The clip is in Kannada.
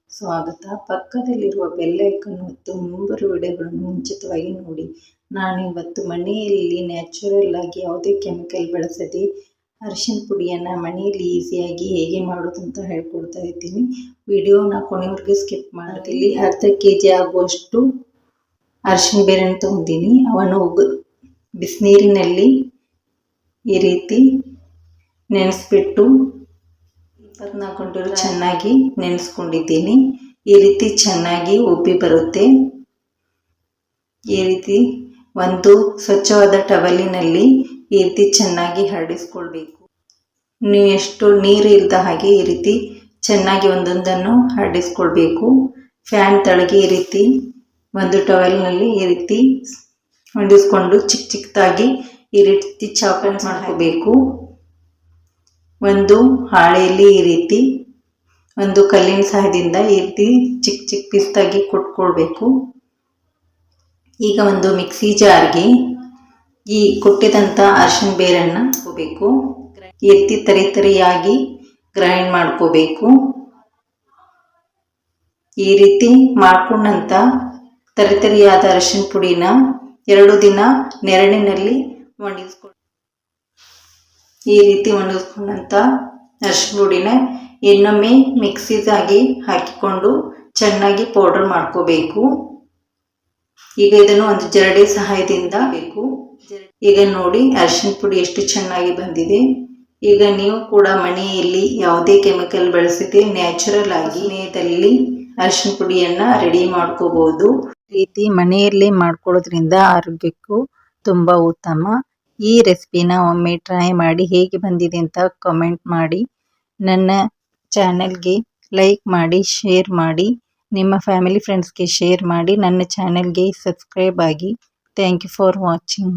ಸ್ವಾಗತ. ಪಕ್ಕದಲ್ಲಿರುವ ಬೆಲ್ ಐಕಾನ್ ಒತ್ತು. ಮುಂಬರುವ ವಿಡಿಯೋಗಳನ್ನು ಮುಂಚಿತವಾಗಿ ನೋಡಿ. ನಾನಿವತ್ತು ಮನೆಯಲ್ಲಿ ನ್ಯಾಚುರಲ್ ಆಗಿ ಯಾವುದೇ ಕೆಮಿಕಲ್ ಬಳಸದೆ ಅರಿಶಿನ ಪುಡಿಯನ್ನು ಮನೆಯಲ್ಲಿ ಈಸಿಯಾಗಿ ಹೇಗೆ ಮಾಡೋದು ಅಂತ ಹೇಳ್ಕೊಡ್ತಾ ಇದ್ದೀನಿ. ವಿಡಿಯೋನ ಕೊನೆವರೆಗೂ ಸ್ಕಿಪ್ ಮಾಡೋದಿಲ್ಲ. ಅರ್ಧ kg ಆಗುವಷ್ಟು ಅರಿಶಿನ ಬೇರನ್ನು ತಗೊಂಡಿನಿ. ಅವನ್ನು ಬಿಸಿನೀರಿನಲ್ಲಿ ಈ ರೀತಿ ನೆನೆಸ್ಬಿಟ್ಟು 24 ಗಂಟೆ ಚೆನ್ನಾಗಿ ನೆನೆಸ್ಕೊಂಡಿದ್ದೀನಿ. ಈ ರೀತಿ ಚೆನ್ನಾಗಿ ಉಬ್ಬಿ ಬರುತ್ತೆ. ಈ ರೀತಿ ಒಂದು ಸ್ವಚ್ಛವಾದ ಟವಲಿನಲ್ಲಿ ಈ ರೀತಿ ಚೆನ್ನಾಗಿ ಹರಡಿಸ್ಕೊಳ್ಬೇಕು. ನೀವು ಎಷ್ಟು ನೀರು ಇಲ್ಲದ ಹಾಗೆ ಈ ರೀತಿ ಚೆನ್ನಾಗಿ ಒಂದೊಂದನ್ನು ಹರಡಿಸ್ಕೊಳ್ಬೇಕು. ಫ್ಯಾನ್ ತಳಗೆ ಈ ರೀತಿ ಒಂದು ಟವಲ್ನಲ್ಲಿ ಈ ರೀತಿ ಹೊಂದಿಸ್ಕೊಂಡು ಚಿಕ್ಕ ಚಿಕ್ಕದಾಗಿ ಈ ರೀತಿ ಚಾಪನ್ ಮಾಡ್ಕೋಬೇಕು. ಒಂದು ಹಾಳೆಯಲ್ಲಿ ಈ ರೀತಿ ಒಂದು ಕಲ್ಲಿನ ಸಹಾಯದಿಂದ ಈ ರೀತಿ ಚಿಕ್ಕ ಚಿಕ್ಕ ಪೀಸ್ತಾಗಿ ಕೊಟ್ಕೊಳ್ಬೇಕು. ಈಗ ಒಂದು ಮಿಕ್ಸಿ ಜಾರ್ಗೆ ಈ ಕೊಟ್ಟಿದಂಥ ಅರಿಶಿನ ಬೇರನ್ನು ಹಾಕೋಬೇಕು. ಈ ರೀತಿ ತರಿಯಾಗಿ ಗ್ರೈಂಡ್ ಮಾಡ್ಕೋಬೇಕು. ಈ ರೀತಿ ಮಾಡ್ಕೊಂಡಂಥ ತರಿಯಾದ ಅರಿಶಿನ ಪುಡಿನ 2 ದಿನ ನೆರಳಿನಲ್ಲಿ ಒಣಗಿಸ್ಕೊಂಡು ಈ ರೀತಿ ಒಣಗಿಸ್ಕೊಂಡಂಥ ಅರಿಶಿನ ಪುಡಿನ ಇನ್ನೊಮ್ಮೆ ಮಿಕ್ಸಿಗಾಗಿ ಹಾಕಿಕೊಂಡು ಚೆನ್ನಾಗಿ ಪೌಡರ್ ಮಾಡ್ಕೋಬೇಕು. ಈಗ ಇದನ್ನು ಒಂದು ಜರಡಿ ಸಹಾಯದಿಂದ ಬೇಕು. ಈಗ ನೋಡಿ ಅರಿಶಿನ ಪುಡಿ ಎಷ್ಟು ಚೆನ್ನಾಗಿ ಬಂದಿದೆ. ಈಗ ನೀವು ಕೂಡ ಮನೆಯಲ್ಲಿ ಯಾವುದೇ ಕೆಮಿಕಲ್ ಬಳಸದೆ ನ್ಯಾಚುರಲ್ ಆಗಿ ಮನೆಯಲ್ಲಿ ಅರಿಶಿನ ಪುಡಿಯನ್ನು ರೆಡಿ ಮಾಡ್ಕೋಬಹುದು. ಈ ರೀತಿ ಮನೆಯಲ್ಲೇ ಮಾಡ್ಕೊಳ್ಳೋದ್ರಿಂದ ಆರೋಗ್ಯಕ್ಕೂ ತುಂಬ ಉತ್ತಮ. ಈ ರೆಸಿಪಿನ ಒಮ್ಮೆ ಟ್ರೈ ಮಾಡಿ ಹೇಗೆ ಬಂದಿದೆ ಅಂತ ಕಮೆಂಟ್ ಮಾಡಿ. ನನ್ನ ಚಾನೆಲ್ಗೆ ಲೈಕ್ ಮಾಡಿ, ಶೇರ್ ಮಾಡಿ, ನಿಮ್ಮ ಫ್ಯಾಮಿಲಿ ಫ್ರೆಂಡ್ಸ್ಗೆ ಶೇರ್ ಮಾಡಿ. ನನ್ನ ಚಾನೆಲ್ಗೆ ಸಬ್ಸ್ಕ್ರೈಬ್ ಆಗಿ. Thank you for watching.